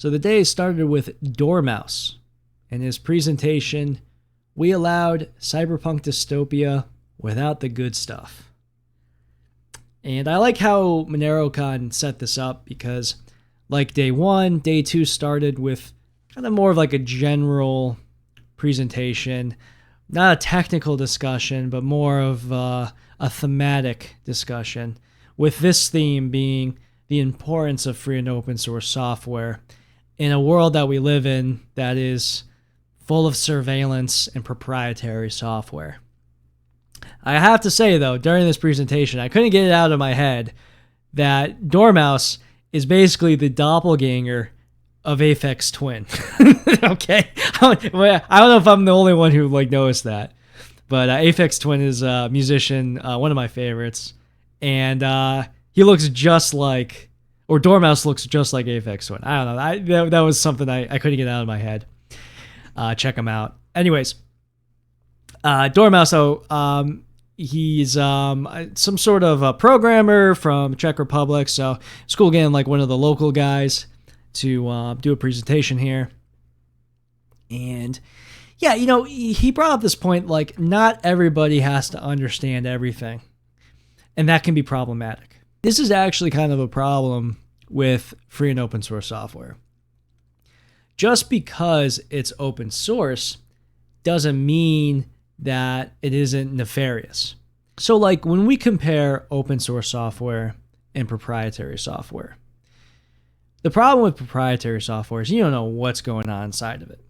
So the day started with Dormouse. In his presentation, we allowed Cyberpunk Dystopia without the good stuff. And I like how Monerokon set this up because, like day one, day two started with kind of more of like a general presentation, not a technical discussion, but more of a thematic discussion, with this theme being the importance of free and open source software in a world that we live in that is full of surveillance and proprietary software. I have to say, though, during this presentation, I couldn't get it out of my head that Dormouse is basically the doppelganger of Aphex Twin. Okay? I don't know if I'm the only one who noticed that. But Aphex Twin is a musician, one of my favorites. And he looks just like, or Dormouse looks just like Aphex Twin. I don't know. That was something I couldn't get out of my head. Check him out. Anyways, Dormouse, he's some sort of a programmer from Czech Republic. So it's cool getting one of the local guys to do a presentation here. And yeah, he brought up this point, not everybody has to understand everything. And that can be problematic. This is actually kind of a problem with free and open source software. Just because it's open source doesn't mean that it isn't nefarious. So when we compare open source software and proprietary software, the problem with proprietary software is you don't know what's going on inside of it.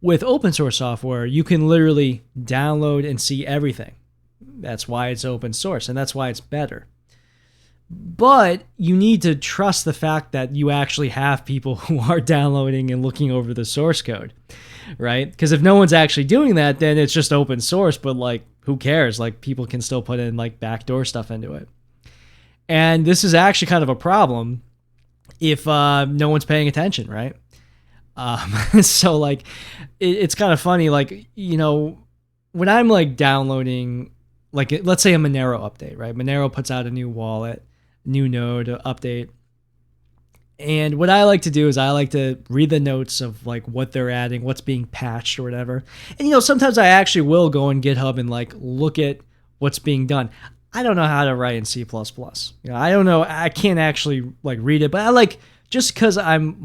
With open source software, you can literally download and see everything. That's why it's open source, and that's why it's better. But you need to trust the fact that you actually have people who are downloading and looking over the source code, right? Because if no one's actually doing that, then it's just open source, but who cares? People can still put in backdoor stuff into it. And this is actually kind of a problem if no one's paying attention, right? So it's kind of funny, when I'm downloading, let's say a Monero update, right? Monero puts out a new wallet, new node update. And what I like to do is I like to read the notes of what they're adding, what's being patched or whatever. And sometimes I actually will go on GitHub and look at what's being done. I don't know how to write in C++. I don't know. I can't actually read it, but I just because I'm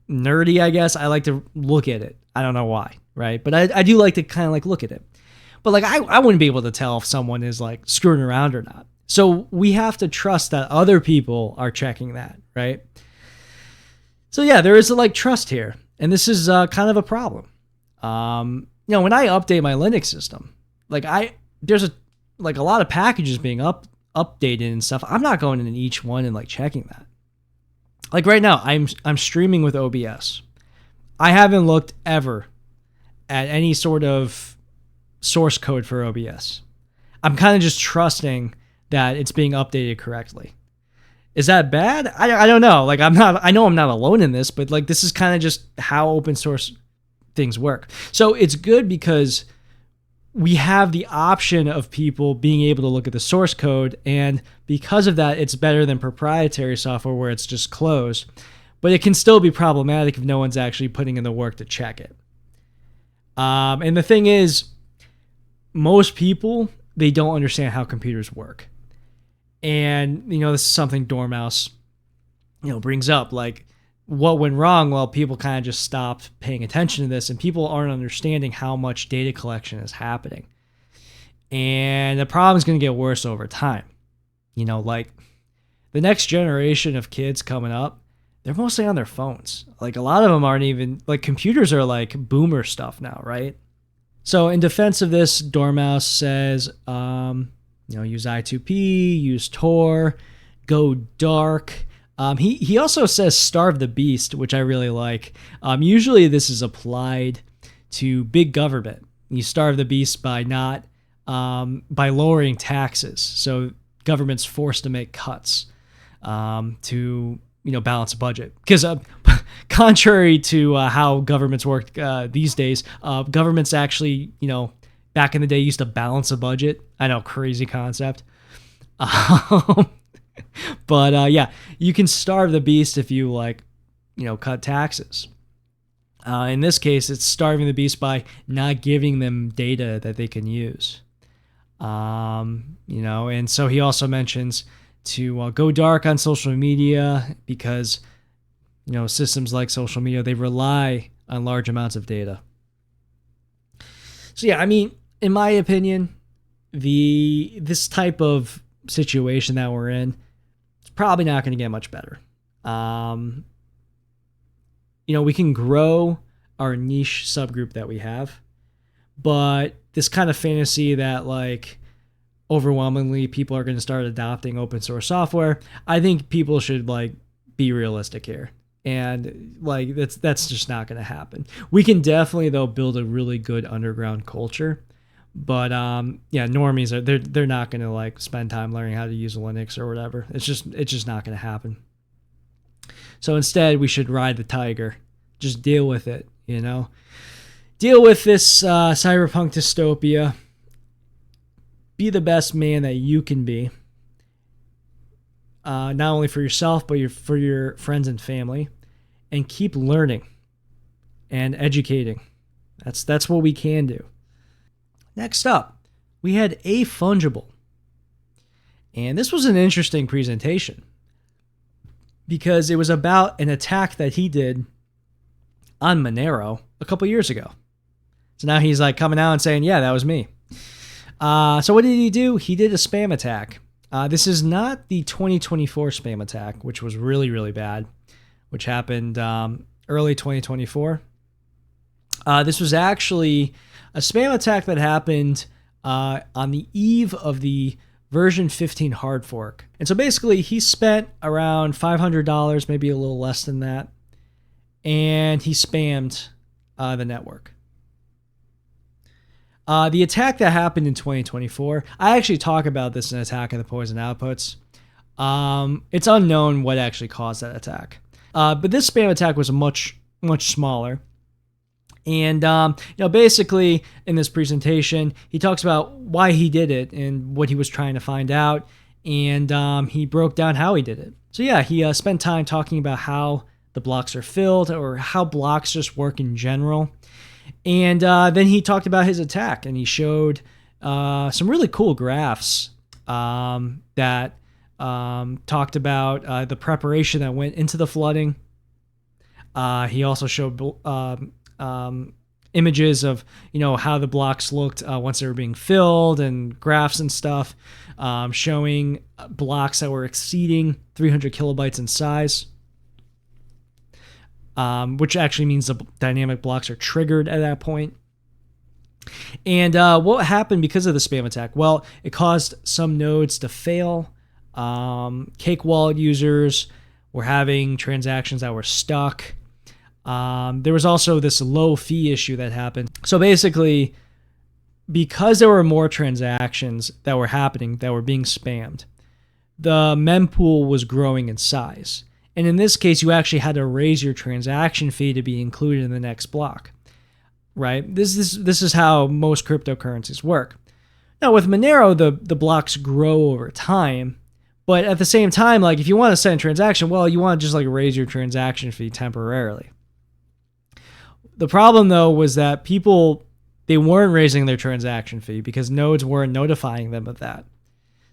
nerdy, I guess, I like to look at it. I don't know why, right? But I do like to kind of look at it. But I wouldn't be able to tell if someone is screwing around or not. So we have to trust that other people are checking that, right? So yeah, there is trust here, and this is kind of a problem. When I update my Linux system, there's a lot of packages being updated and stuff. I'm not going in each one and checking that. Right now, I'm streaming with OBS. I haven't looked ever at any sort of source code for OBS. I'm kind of just trusting that it's being updated correctly. Is that bad? I don't know. I know I'm not alone in this, but this is kind of just how open source things work. So it's good because we have the option of people being able to look at the source code, and because of that, it's better than proprietary software where it's just closed. But it can still be problematic if no one's actually putting in the work to check it. And the thing is, most people, they don't understand how computers work. And, this is something Dormouse, brings up. What went wrong? Well, people kind of just stopped paying attention to this, and people aren't understanding how much data collection is happening. And the problem is going to get worse over time. The next generation of kids coming up, they're mostly on their phones. A lot of them aren't even, computers are boomer stuff now, right? So in defense of this, Dormouse says, use I2P, use Tor, go dark. He also says starve the beast, which I really like. Usually this is applied to big government. You starve the beast by by lowering taxes. So government's forced to make cuts to balance a budget. Because contrary to how governments work these days, governments actually back in the day used to balance a budget. I know, crazy concept. But yeah, you can starve the beast if you cut taxes. In this case, it's starving the beast by not giving them data that they can use. And so he also mentions to go dark on social media because, systems like social media, they rely on large amounts of data. So yeah, I mean, in my opinion, this type of situation that we're in, it's probably not going to get much better. We can grow our niche subgroup that we have, but this kind of fantasy that like overwhelmingly people are going to start adopting open source software, I think people should like be realistic here. And like that's just not going to happen. We can definitely though build a really good underground culture, but normies they're not going to like spend time learning how to use Linux or whatever. It's just not going to happen. So instead, we should ride the tiger. Just deal with it, Deal with this cyberpunk dystopia. Be the best man that you can be. Not only for yourself, but for your friends and family. And keep learning and educating. That's what we can do. Next up, we had Afungible. And this was an interesting presentation, because it was about an attack that he did on Monero a couple years ago. So now he's like coming out and saying, yeah, that was me. So what did he do? He did a spam attack. This is not the 2024 spam attack, which was really, really bad, which happened early 2024. This was actually a spam attack that happened on the eve of the version 15 hard fork. And so basically he spent around $500, maybe a little less than that, and he spammed the network. The attack that happened in 2024, I actually talk about this in Attack of the Poison Outputs. It's unknown what actually caused that attack. But this spam attack was much, much smaller. And, basically in this presentation, he talks about why he did it and what he was trying to find out. And he broke down how he did it. So yeah, he spent time talking about how the blocks are filled or how blocks just work in general. And then he talked about his attack, and he showed some really cool graphs that talked about the preparation that went into the flooding. He also showed images of how the blocks looked once they were being filled, and graphs and stuff showing blocks that were exceeding 300 kilobytes in size. Which actually means the dynamic blocks are triggered at that point. And what happened because of the spam attack? Well, it caused some nodes to fail. Cake wallet users were having transactions that were stuck. There was also this low fee issue that happened. So basically, because there were more transactions that were happening that were being spammed, the mempool was growing in size. And in this case, you actually had to raise your transaction fee to be included in the next block, right? This is how most cryptocurrencies work. Now with Monero, the blocks grow over time, but at the same time, like if you want to send a transaction, well, you want to just like raise your transaction fee temporarily. The problem though was that they weren't raising their transaction fee because nodes weren't notifying them of that.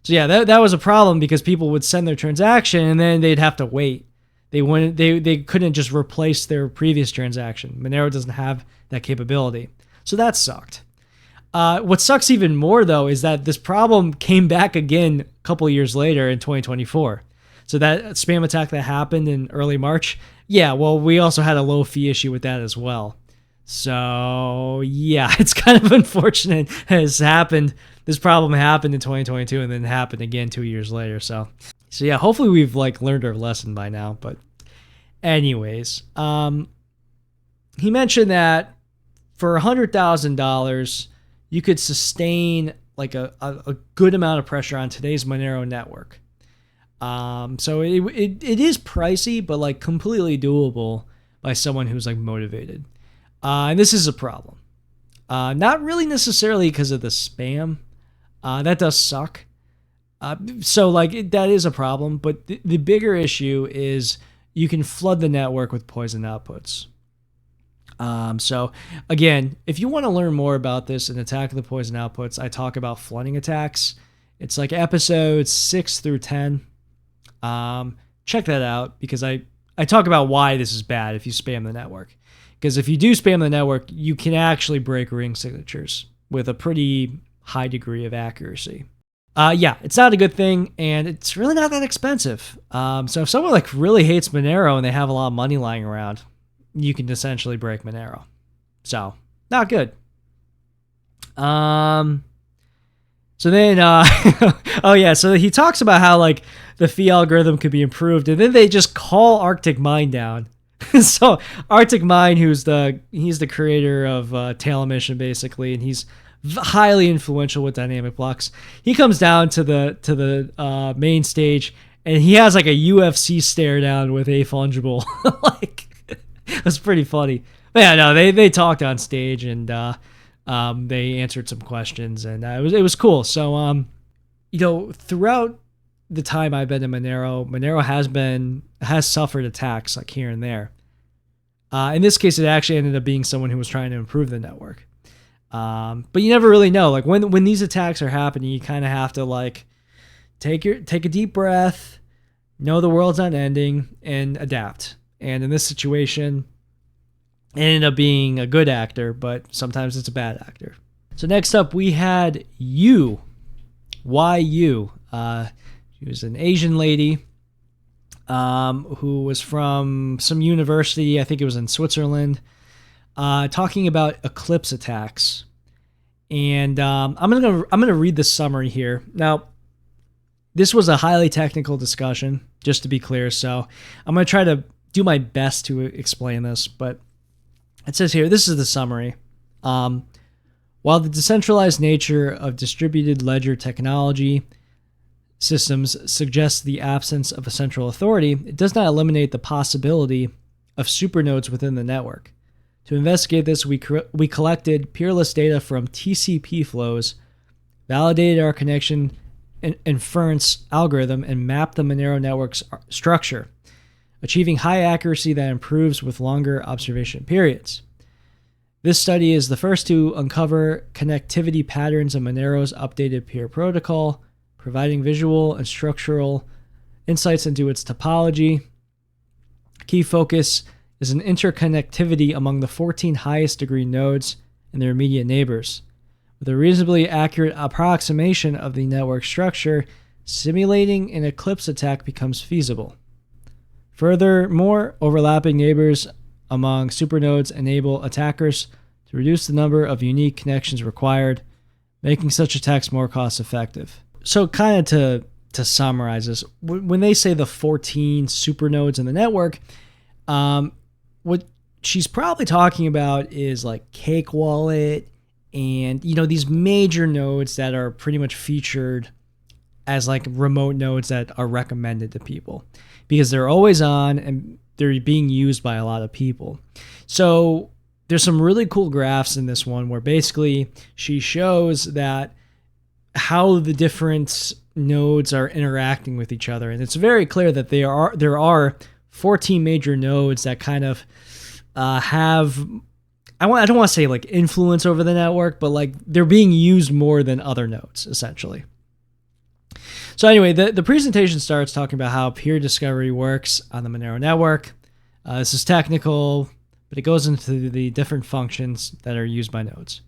So yeah, that was a problem because people would send their transaction and then they'd have to wait. They couldn't just replace their previous transaction. Monero doesn't have that capability. So that sucked. What sucks even more though is that this problem came back again a couple years later in 2024. So that spam attack that happened in early March, yeah, well, we also had a low fee issue with that as well. So yeah, it's kind of unfortunate it's happened. This problem happened in 2022 and then happened again 2 years later. So yeah, hopefully we've like learned our lesson by now. But anyways, he mentioned that for $100,000, you could sustain like a good amount of pressure on today's Monero network. So it is pricey, but like completely doable by someone who's like motivated. And this is a problem. Not really necessarily because of the spam. That does suck. So like that is a problem, but the bigger issue is you can flood the network with poison outputs. So again, if you want to learn more about this and attack the poison outputs, I talk about flooding attacks. It's like episodes 6 through 10. Check that out because I talk about why this is bad if you spam the network. Because if you do spam the network, you can actually break ring signatures with a pretty high degree of accuracy. Yeah, it's not a good thing, and it's really not that expensive. So if someone like really hates Monero and they have a lot of money lying around, you can essentially break Monero. So not good. So then, oh yeah, so he talks about how like the fee algorithm could be improved, and then they just call ArticMine down. So ArticMine, he's the creator of Tail Emission basically, and he's highly influential with dynamic blocks. He comes down to the main stage, and he has like a UFC stare down with Afungible. Like, it was pretty funny. But yeah, no, they talked on stage, and they answered some questions, and it was cool. So throughout the time I've been in Monero has suffered attacks like here and there. In this case, it actually ended up being someone who was trying to improve the network. But you never really know. Like when these attacks are happening, you kind of have to like take a deep breath, know the world's not ending, and adapt. And in this situation, it ended up being a good actor, but sometimes it's a bad actor. So next up, we had YU. She was an Asian lady who was from some university, I think it was in Switzerland, talking about Eclipse attacks. And I'm gonna read the summary here. Now, this was a highly technical discussion, just to be clear, so I'm gonna try to do my best to explain this, but it says here, this is the summary. While the decentralized nature of distributed ledger technology systems suggests the absence of a central authority, it does not eliminate the possibility of supernodes within the network. To investigate this, we collected peerless data from TCP flows, validated our connection inference algorithm, and mapped the Monero network's structure, achieving high accuracy that improves with longer observation periods. This study is the first to uncover connectivity patterns of Monero's updated peer protocol, providing visual and structural insights into its topology. Key focus is an interconnectivity among the 14 highest degree nodes and their immediate neighbors. With a reasonably accurate approximation of the network structure, simulating an Eclipse attack becomes feasible. Furthermore, overlapping neighbors among supernodes enable attackers to reduce the number of unique connections required, making such attacks more cost-effective. So kind of to summarize this, when they say the 14 supernodes in the network, what she's probably talking about is like Cake Wallet and, these major nodes that are pretty much featured as like remote nodes that are recommended to people because they're always on and they're being used by a lot of people. So there's some really cool graphs in this one where basically she shows that how the different nodes are interacting with each other. And it's very clear that there are 14 major nodes that kind of have, I don't want to say like influence over the network, but like they're being used more than other nodes, essentially. So anyway, the presentation starts talking about how peer discovery works on the Monero network. This is technical, but it goes into the different functions that are used by nodes.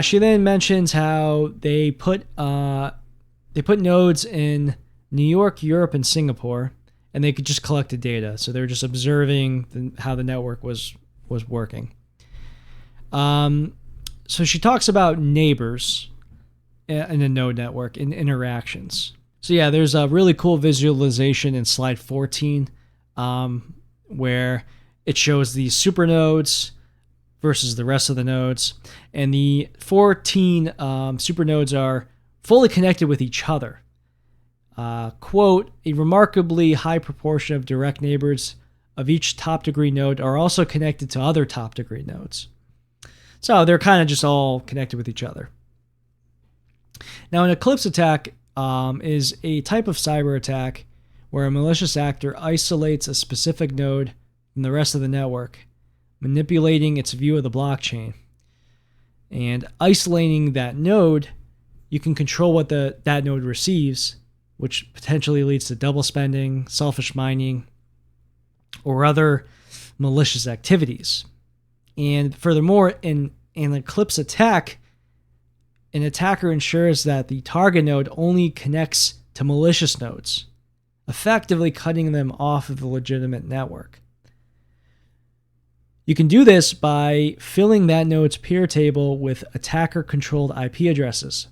She then mentions how they put nodes in New York, Europe, and Singapore, and they could just collect the data. So they're just observing how the network was working. So she talks about neighbors in a node network and interactions. So yeah, there's a really cool visualization in slide 14 where it shows the supernodes versus the rest of the nodes. And the 14 supernodes are fully connected with each other. Quote, a remarkably high proportion of direct neighbors of each top degree node are also connected to other top degree nodes. So they're kind of just all connected with each other. Now, an Eclipse attack is a type of cyber attack where a malicious actor isolates a specific node from the rest of the network, manipulating its view of the blockchain. And isolating that node, you can control what that node receives, which potentially leads to double spending, selfish mining, or other malicious activities. And furthermore, in an Eclipse attack, an attacker ensures that the target node only connects to malicious nodes, effectively cutting them off of the legitimate network. You can do this by filling that node's peer table with attacker-controlled IP addresses.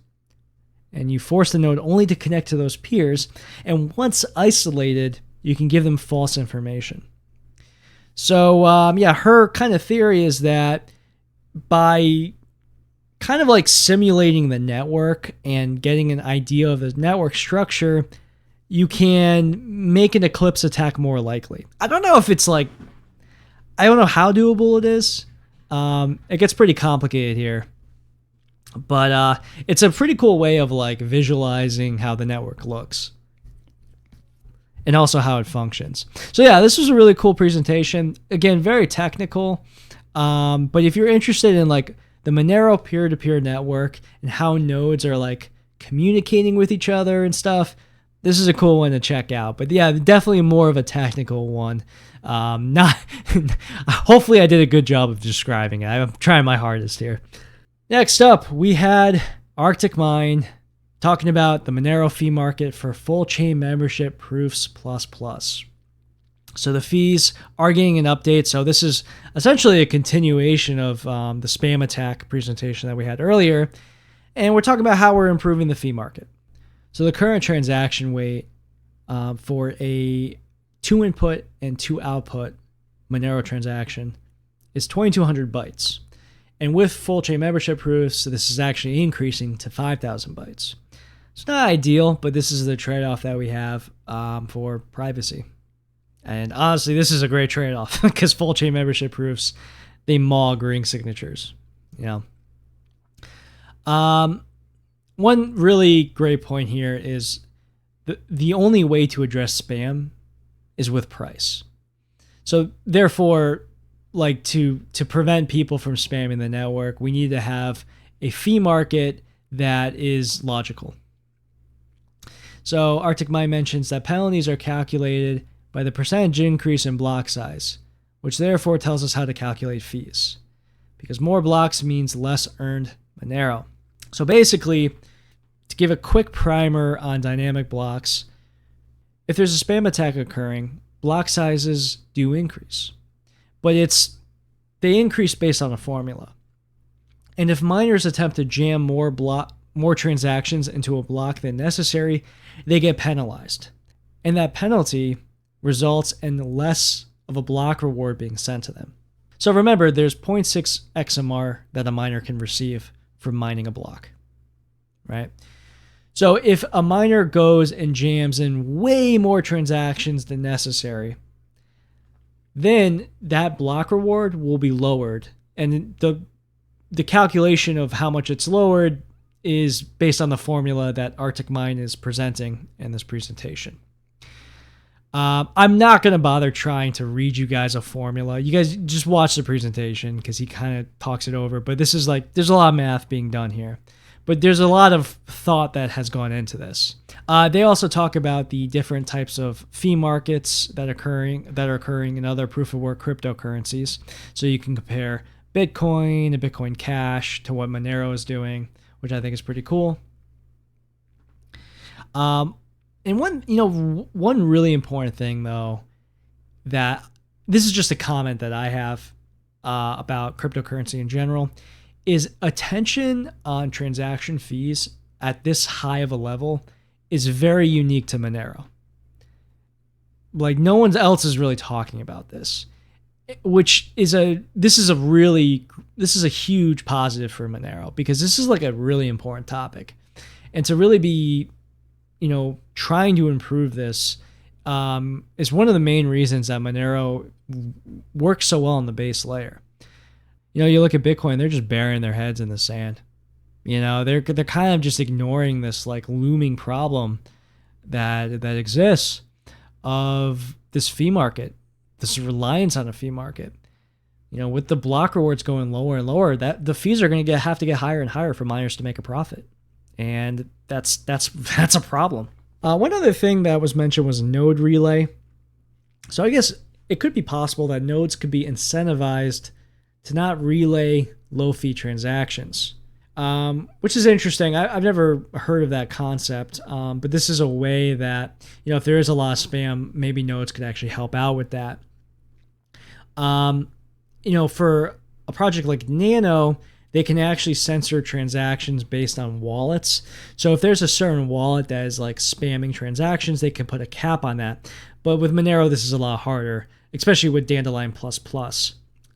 And you force the node only to connect to those peers, and once isolated, you can give them false information. So, her kind of theory is that by kind of like simulating the network and getting an idea of the network structure, you can make an Eclipse attack more likely. I don't know if it's like, I don't know how doable it is. It gets pretty complicated here. But it's a pretty cool way of like visualizing how the network looks and also how it functions. So yeah, this was a really cool presentation. Again, very technical. But if you're interested in like the Monero peer-to-peer network and how nodes are like communicating with each other and stuff, this is a cool one to check out. But yeah, definitely more of a technical one. Hopefully I did a good job of describing it. I'm trying my hardest here. Next up, we had ArticMine talking about the Monero fee market for full chain membership proofs plus. So the fees are getting an update. So this is essentially a continuation of the spam attack presentation that we had earlier. And we're talking about how we're improving the fee market. So the current transaction weight for a 2 input and 2 output Monero transaction is 2,200 bytes. And with full chain membership proofs, this is actually increasing to 5,000 bytes. It's not ideal, but this is the trade-off that we have for privacy. And honestly, this is a great trade-off because full chain membership proofs, they maul ring signatures. You know. One really great point here is the only way to address spam is with price. So therefore, like to prevent people from spamming the network, we need to have a fee market that is logical. So ArticMine mentions that penalties are calculated by the percentage increase in block size, which therefore tells us how to calculate fees, because more blocks means less earned Monero. So basically, to give a quick primer on dynamic blocks, if there's a spam attack occurring, block sizes do increase. But they increase based on a formula. And if miners attempt to jam more transactions into a block than necessary, they get penalized. And that penalty results in less of a block reward being sent to them. So remember, there's 0.6 XMR that a miner can receive from mining a block, right? So if a miner goes and jams in way more transactions than necessary, then that block reward will be lowered. And the calculation of how much it's lowered is based on the formula that ArticMine is presenting in this presentation. I'm not going to bother trying to read you guys a formula. You guys just watch the presentation because he kind of talks it over. But this is like, there's a lot of math being done here. But there's a lot of thought that has gone into this. They also talk about the different types of fee markets that are occurring in other proof-of-work cryptocurrencies. So you can compare Bitcoin and Bitcoin Cash to what Monero is doing, which I think is pretty cool. And one really important thing, though, that this is just a comment that I have about cryptocurrency in general, is attention on transaction fees at this high of a level is very unique to Monero. Like no one else is really talking about this, which is this is a huge positive for Monero because this is like a really important topic. And to really be, trying to improve this is one of the main reasons that Monero works so well on the base layer. You look at Bitcoin, they're just burying their heads in the sand. They're kind of just ignoring this like looming problem that exists. of this fee market, this reliance on a fee market. With the block rewards going lower and lower, that the fees are going to have to get higher and higher for miners to make a profit, and that's a problem. One other thing that was mentioned was node relay. So I guess it could be possible that nodes could be incentivized to not relay low fee transactions, which is interesting. I've never heard of that concept, but this is a way that, if there is a lot of spam, maybe nodes could actually help out with that. For a project like Nano, they can actually censor transactions based on wallets. So if there's a certain wallet that is like spamming transactions, they can put a cap on that. But with Monero, this is a lot harder, especially with Dandelion++.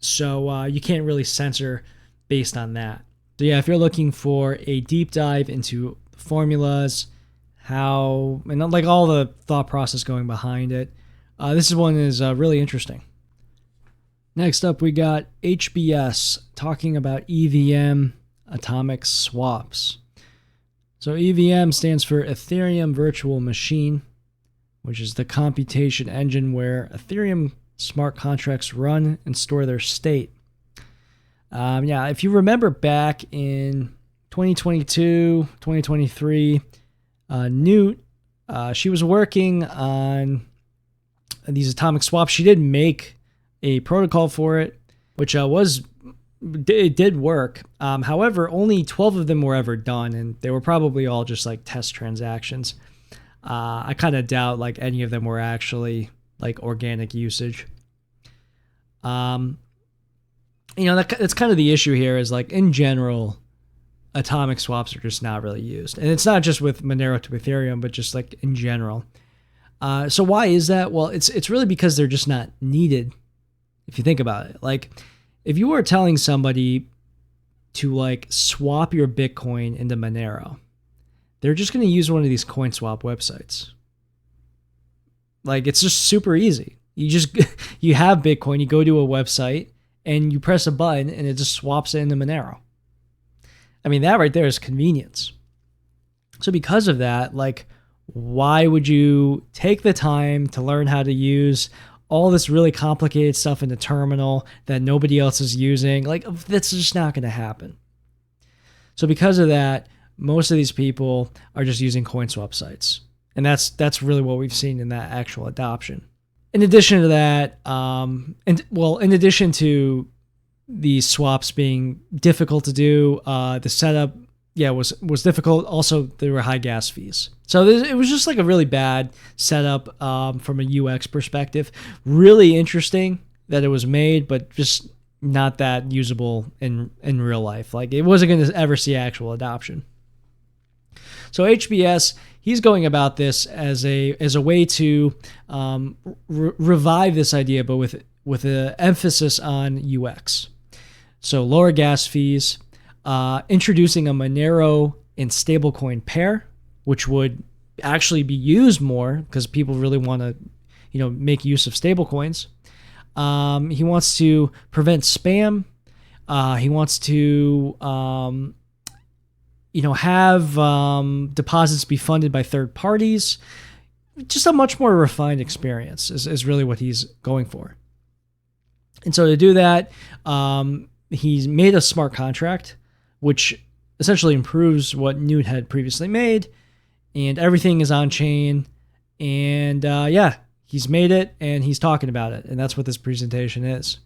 So you can't really censor based on that. So yeah, if you're looking for a deep dive into formulas, how, and like all the thought process going behind it, this one is really interesting. Next up, we got HBS talking about EVM atomic swaps. So EVM stands for Ethereum Virtual Machine, which is the computation engine where Ethereum smart contracts run and store their state. If you remember back in 2022, 2023, Newt, she was working on these atomic swaps. She did make a protocol for it, which it did work. However, only 12 of them were ever done, and they were probably all just like test transactions. I kind of doubt like any of them were actually like organic usage. That's kind of the issue here is like in general, atomic swaps are just not really used. And it's not just with Monero to Ethereum, but just like in general. So why is that? Well, it's really because they're just not needed. If you think about it, like if you were telling somebody to like swap your Bitcoin into Monero, they're just going to use one of these coin swap websites. Like it's just super easy. You have Bitcoin, you go to a website and you press a button and it just swaps it into Monero. I mean, that right there is convenience. So because of that, like, why would you take the time to learn how to use all this really complicated stuff in the terminal that nobody else is using? Like, that's just not going to happen. So because of that, most of these people are just using coin swap sites. And that's really what we've seen in that actual adoption. In addition to that, in addition to the swaps being difficult to do, the setup, was difficult. Also, there were high gas fees. So it was just like a really bad setup from a UX perspective. Really interesting that it was made, but just not that usable in real life. Like it wasn't going to ever see actual adoption. So HBS, he's going about this as a way to revive this idea, but with an emphasis on UX. So lower gas fees, introducing a Monero and stablecoin pair, which would actually be used more because people really want to, make use of stablecoins. He wants to prevent spam. He wants to, have deposits be funded by third parties. Just a much more refined experience is really what he's going for. And so to do that, he's made a smart contract, which essentially improves what Newt had previously made, and everything is on chain. And he's made it and he's talking about it, and that's what this presentation is.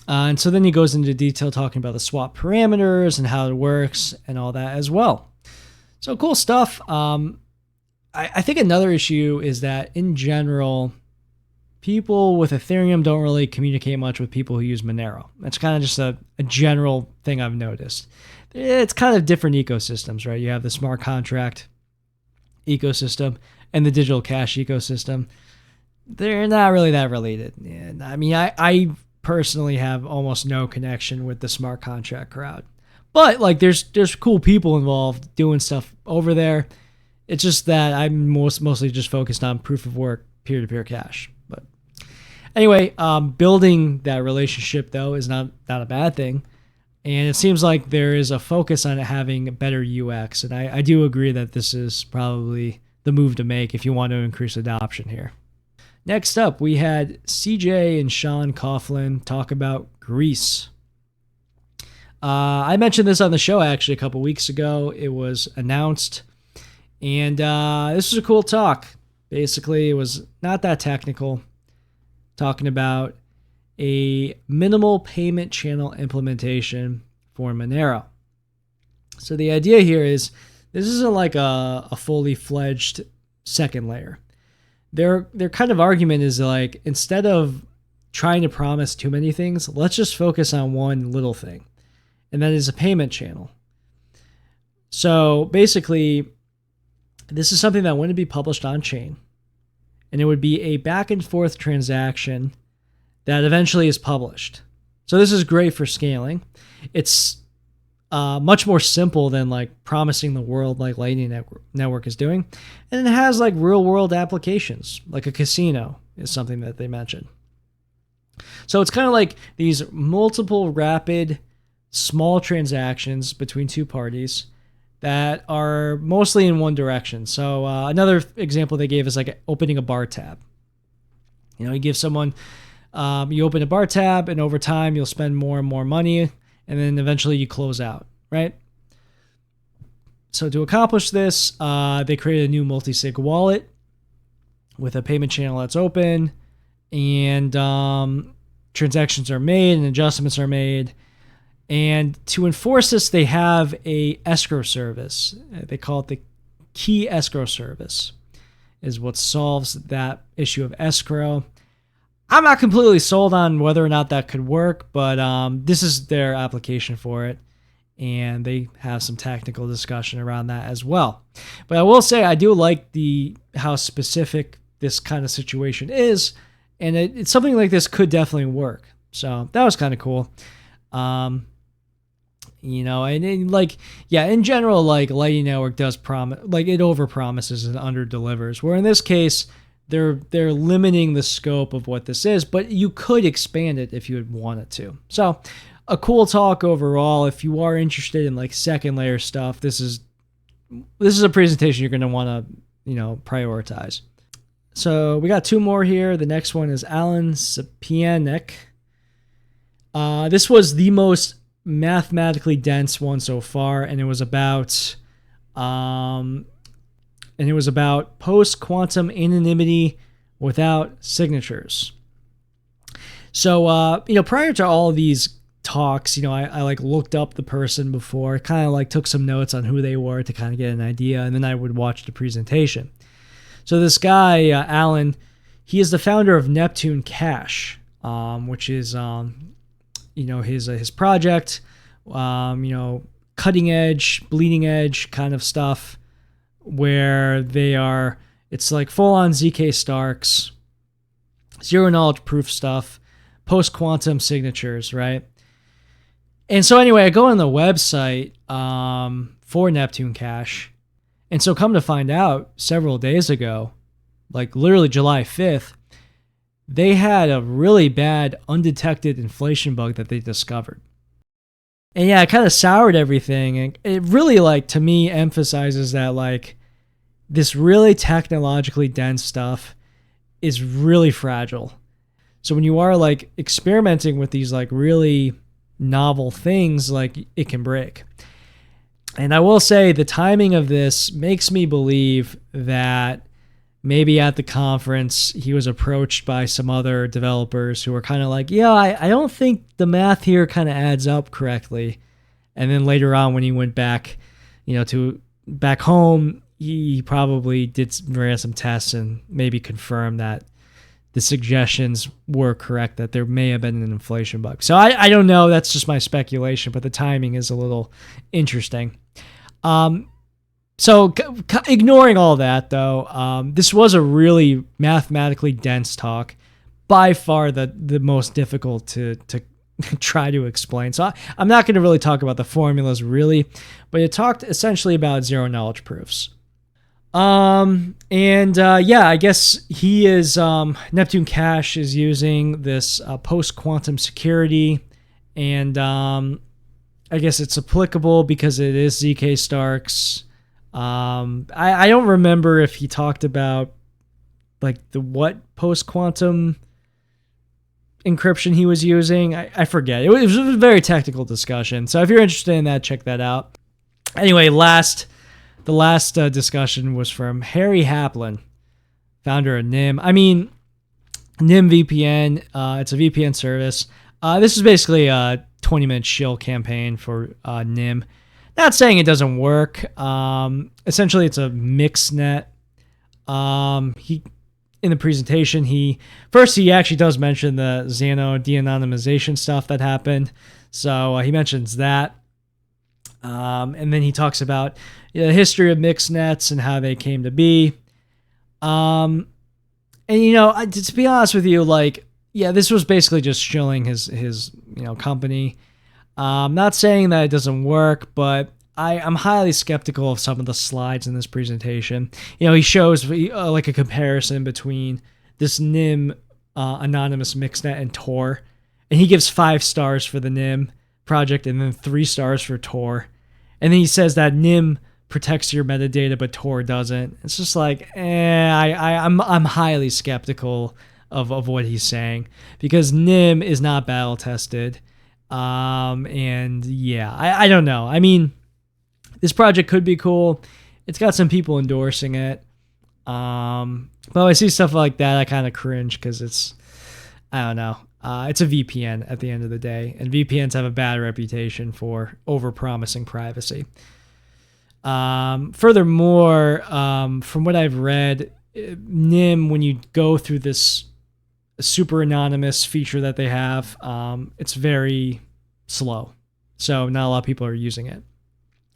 And so then he goes into detail talking about the swap parameters and how it works and all that as well. So cool stuff. I think another issue is that in general, people with Ethereum don't really communicate much with people who use Monero. That's kind of just a general thing I've noticed. It's kind of different ecosystems, right? You have the smart contract ecosystem and the digital cash ecosystem. They're not really that related. And I mean, I personally have almost no connection with the smart contract crowd. But like there's cool people involved doing stuff over there. It's just that I'm mostly just focused on proof of work, peer-to-peer cash. But anyway, building that relationship though is not a bad thing. And it seems like there is a focus on it having better UX. And I do agree that this is probably the move to make if you want to increase adoption here. Next up, we had CJ and Sean Coughlin talk about Greece. I mentioned this on the show actually a couple weeks ago. It was announced, and this was a cool talk. Basically, it was not that technical, talking about a minimal payment channel implementation for Monero. So the idea here is this isn't like a fully fledged second layer. Their kind of argument is like, instead of trying to promise too many things, let's just focus on one little thing, and that is a payment channel. So basically, this is something that wouldn't be published on chain, and it would be a back and forth transaction that eventually is published. So this is great for scaling. It's much more simple than like promising the world like Lightning Network is doing. And it has like real world applications, like a casino is something that they mentioned. So it's kind of like these multiple rapid small transactions between two parties that are mostly in one direction. So another example they gave is like opening a bar tab. You know, you give someone, you open a bar tab, and over time you'll spend more and more money, and then eventually you close out, right? So to accomplish this, they created a new multi-sig wallet with a payment channel that's open, and transactions are made and adjustments are made. And to enforce this, they have a escrow service. They call it the key escrow service, is what solves that issue of escrow. I'm not completely sold on whether or not that could work, but this is their application for it, and they have some technical discussion around that as well. But I will say I do like how specific this kind of situation is, and it's something like this could definitely work. So that was kind of cool. You know, and like, yeah, in general, like Lightning Network does promise, like it over promises and under delivers, where in this case, they're limiting the scope of what this is, but you could expand it if you had wanted to. So a cool talk overall. If you are interested in like second layer stuff, this is a presentation you're going to want to, you know, prioritize. So we got two more here. The next one is Alan Szepieniec. This was the most mathematically dense one so far, and it was about post quantum anonymity without signatures. So you know, prior to all of these talks, you know, I like looked up the person before, kind of like took some notes on who they were to kind of get an idea, and then I would watch the presentation. So this guy, Alan, he is the founder of Neptune Cash, which is you know, his project, you know, cutting edge, bleeding edge kind of stuff, where it's like full on ZK Starks, zero knowledge proof stuff, post quantum signatures, right? And so anyway, I go on the website for Neptune Cash, and so come to find out, several days ago, like literally July 5th, they had a really bad undetected inflation bug that they discovered. And yeah, it kind of soured everything. And it really, like, to me, emphasizes that, like, this really technologically dense stuff is really fragile. So when you are, like, experimenting with these, like, really novel things, like, it can break. And I will say the timing of this makes me believe that maybe at the conference, he was approached by some other developers who were kind of like, yeah, I don't think the math here kind of adds up correctly. And then later on, when he went back, you know, to back home, he probably ran some tests and maybe confirmed that the suggestions were correct, that there may have been an inflation bug. So I don't know. That's just my speculation, but the timing is a little interesting. So ignoring all that, though, this was a really mathematically dense talk, by far the most difficult to try to explain. So I'm not going to really talk about the formulas, really, but it talked essentially about zero knowledge proofs. Yeah, I guess he is, Neptune Cash is using this post-quantum security, and I guess it's applicable because it is ZK Starks. I don't remember if he talked about like the what post-quantum encryption he was using. I forget. It was a very technical discussion. So if you're interested in that, check that out. Anyway, the last discussion was from Harry Halpin, founder of Nym. I mean, Nym VPN, it's a VPN service. This is basically a 20-minute shill campaign for Nym. Not saying it doesn't work. Essentially, it's a mixed net. In the presentation, he actually does mention the Xano de-anonymization stuff that happened. So he mentions that. And then he talks about the history of mixed nets and how they came to be. And, to be honest with you, this was basically just shilling his company. Not saying that it doesn't work, but I'm highly skeptical of some of the slides in this presentation. He shows a comparison between this Nym anonymous mixnet and Tor, and he gives 5 stars for the Nym project and then 3 stars for Tor. And then he says that Nym protects your metadata, but Tor doesn't. It's just I'm highly skeptical of what he's saying, because Nym is not battle tested. And yeah, I don't know. I mean, this project could be cool. It's got some people endorsing it. But when I see stuff like that, I kind of cringe, because I don't know. It's a VPN at the end of the day, and VPNs have a bad reputation for over-promising privacy. Furthermore, from what I've read, Nym, when you go through this super anonymous feature that they have, it's very slow. So not a lot of people are using it.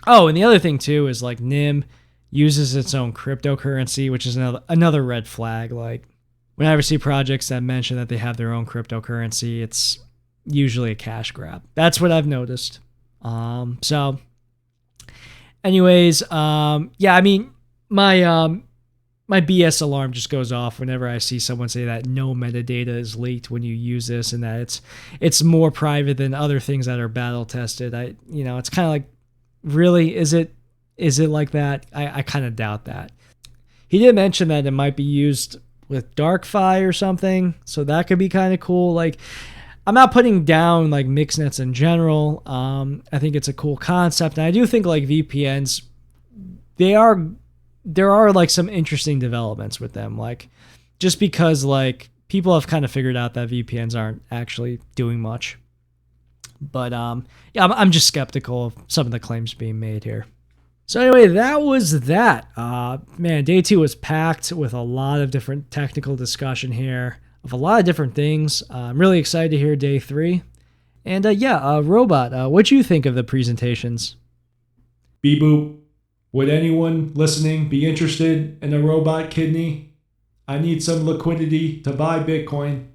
Oh, and the other thing too is Nym uses its own cryptocurrency, which is another red flag. Whenever I see projects that mention that they have their own cryptocurrency, it's usually a cash grab. That's what I've noticed. So anyways, yeah, I mean, my BS alarm just goes off whenever I see someone say that no metadata is leaked when you use this, and that it's more private than other things that are battle tested. It's kind of really, is it like that? I kind of doubt that. He did mention that it might be used with DarkFi or something, so that could be kind of cool. I'm not putting down mixed nets in general. I think it's a cool concept, and I do think VPNs, there are some interesting developments with them, just because people have kind of figured out that VPNs aren't actually doing much. But yeah, I'm just skeptical of some of the claims being made here. So anyway, that was that. Man, day 2 was packed with a lot of different technical discussion here of a lot of different things. I'm really excited to hear day 3. And Robot, what do you think of the presentations? Beep boop. Would anyone listening be interested in a robot kidney? I need some liquidity to buy Bitcoin.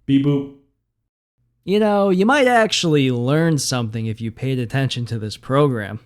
Beep boop. You might actually learn something if you paid attention to this program.